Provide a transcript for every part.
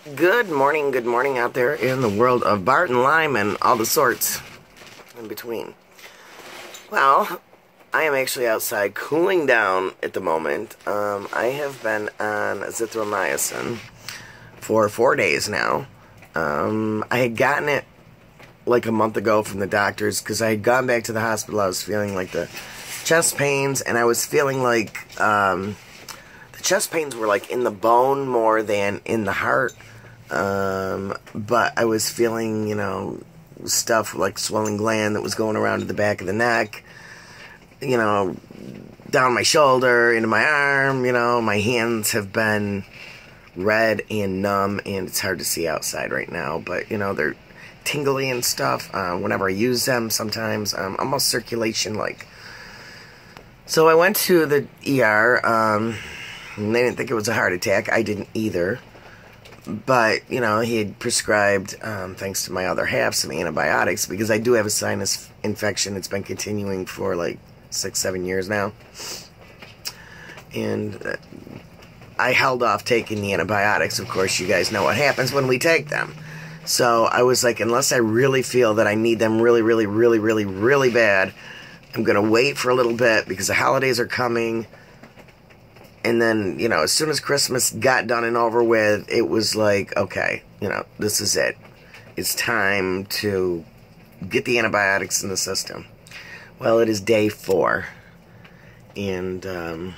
Good morning out there in the world of Bart and Lime and all the sorts in between. Well, I am actually outside cooling down at the moment. I have been on Azithromycin for 4 days now. I had gotten it like a month ago from the doctors because I had gone back to the hospital. I was feeling like the chest pains, and I was feeling like the chest pains were like in the bone more than in the heart. But I was feeling, stuff like swelling gland that was going around to the back of the neck, down my shoulder, into my arm, my hands have been red and numb, and it's hard to see outside right now, but, they're tingly and stuff, whenever I use them sometimes, almost circulation-like. So I went to the ER, and they didn't think it was a heart attack. I didn't either. But, he had prescribed, thanks to my other half, some antibiotics, because I do have a sinus infection. It's been continuing for like 6-7 years now. And I held off taking the antibiotics. Of course, you guys know what happens when we take them. So I was like, unless I really feel that I need them really bad, I'm going to wait for a little bit because the holidays are coming. And then, as soon as Christmas got done and over with, it was like, okay, this is it. It's time to get the antibiotics in the system. Well, it is day 4. And I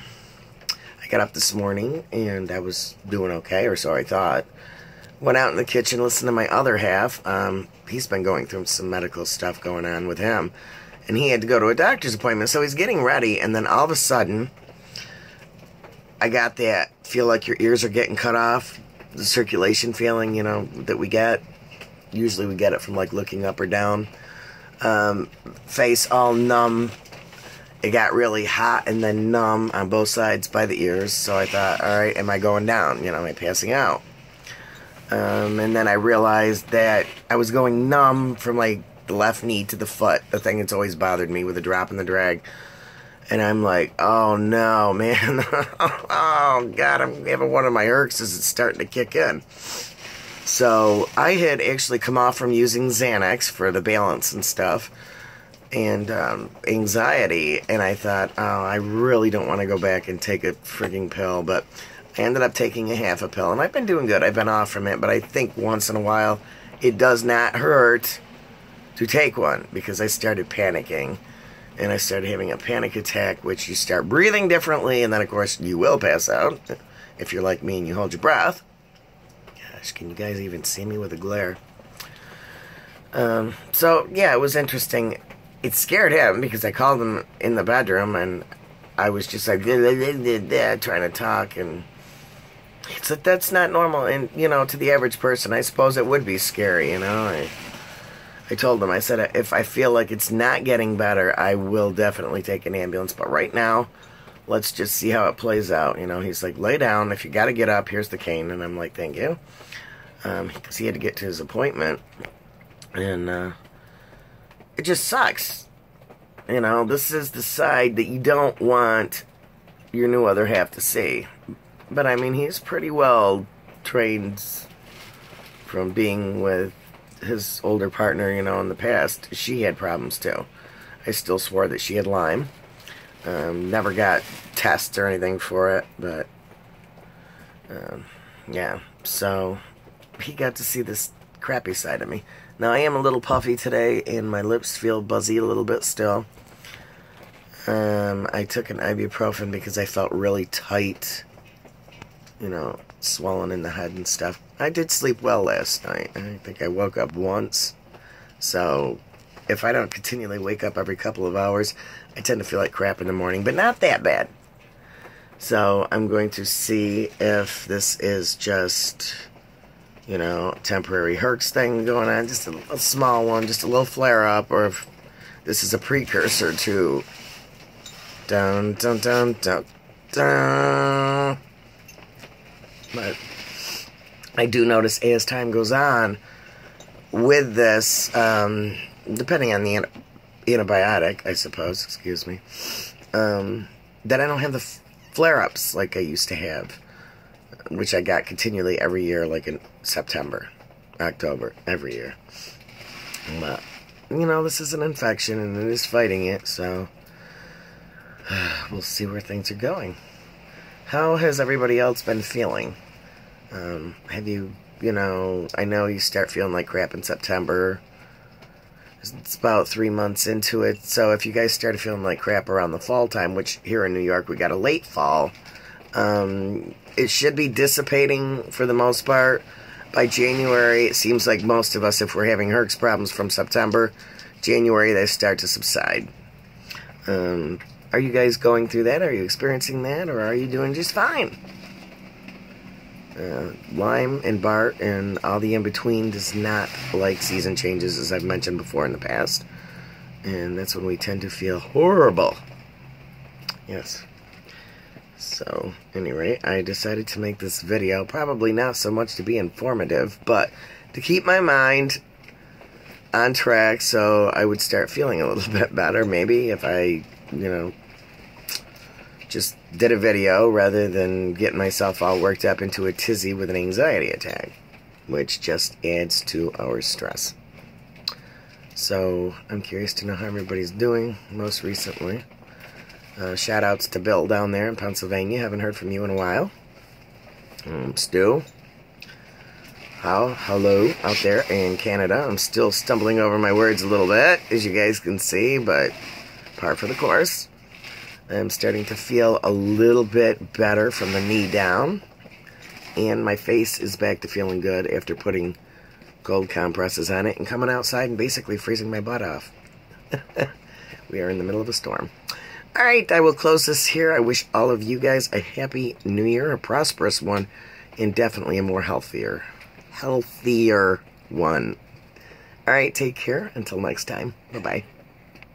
got up this morning, and I was doing okay, or so I thought. Went out in the kitchen, listened to my other half. He's been going through some medical stuff going on with him. And he had to go to a doctor's appointment, so he's getting ready. And then all of a sudden, I got that feel like your ears are getting cut off, the circulation feeling, that we get. Usually we get it from like looking up or down. Face all numb. It got really hot and then numb on both sides by the ears. So I thought, all right, am I going down? Am I passing out? And then I realized that I was going numb from like the left knee to the foot, the thing that's always bothered me with the drop and the drag. And I'm like, oh no, man. Oh God, I'm having one of my Herx. It's starting to kick in. So I had actually come off from using Xanax for the balance and stuff and anxiety. And I thought, oh, I really don't want to go back and take a freaking pill. But I ended up taking a half a pill. And I've been doing good. I've been off from it. But I think once in a while it does not hurt to take one because I started panicking. And I started having a panic attack, which you start breathing differently, and then, of course, you will pass out if you're like me and you hold your breath. Gosh, can you guys even see me with a glare? So, yeah, it was interesting. It scared him because I called him in the bedroom, and I was just like, trying to talk, and it's like, that's not normal. And, to the average person, I suppose it would be scary, I told him, I said, if I feel like it's not getting better, I will definitely take an ambulance. But right now, let's just see how it plays out. He's like, lay down. If you got to get up, here's the cane. And I'm like, thank you. Because he had to get to his appointment. And it just sucks. This is the side that you don't want your new other half to see. But, I mean, he's pretty well trained from being with his older partner, in the past. She had problems too. I still swore that she had Lyme. Never got tests or anything for it, but yeah. So he got to see this crappy side of me. Now I am a little puffy today, and my lips feel buzzy a little bit still. I took an ibuprofen because I felt really tight, swollen in the head and stuff. I did sleep well last night. I think I woke up once. So, if I don't continually wake up every couple of hours, I tend to feel like crap in the morning, but not that bad. So, I'm going to see if this is just, temporary Herx thing going on, just a small one, just a little flare-up, or if this is a precursor to dun dun dun dun dun. But I do notice as time goes on with this, depending on the antibiotic, I suppose, excuse me, that I don't have the flare-ups like I used to have. which I got continually every year, like in September, October, every year. But, you know, this is an infection, and it is fighting it, so we'll see where things are going. How has everybody else been feeling? Have you, you know, I know you start feeling like crap in September. It's about 3 months into it, so if you guys started feeling like crap around the fall time, which here in New York we got a late fall, it should be dissipating for the most part. By January, it seems like most of us, if we're having Herx problems from September, January, they start to subside. Are you guys going through that? Are you experiencing that? Or are you doing just fine? Lyme and Bart and all the in-between does not like season changes, as I've mentioned before in the past. And that's when we tend to feel horrible. Yes. So, anyway, I decided to make this video, probably not so much to be informative, but to keep my mind on track so I would start feeling a little bit better, maybe, if I, you know, just did a video rather than getting myself all worked up into a tizzy with an anxiety attack, which just adds to our stress. So, I'm curious to know how everybody's doing most recently. Shout outs to Bill down there in Pennsylvania. Haven't heard from you in a while. Stu. Hello out there in Canada. I'm still stumbling over my words a little bit, as you guys can see, but par for the course. I'm starting to feel a little bit better from the knee down. And my face is back to feeling good after putting cold compresses on it and coming outside and basically freezing my butt off. We are in the middle of a storm. Alright, I will close this here. I wish all of you guys a happy new year, a prosperous one, and definitely a more healthier one. Alright, take care. Until next time. Bye-bye.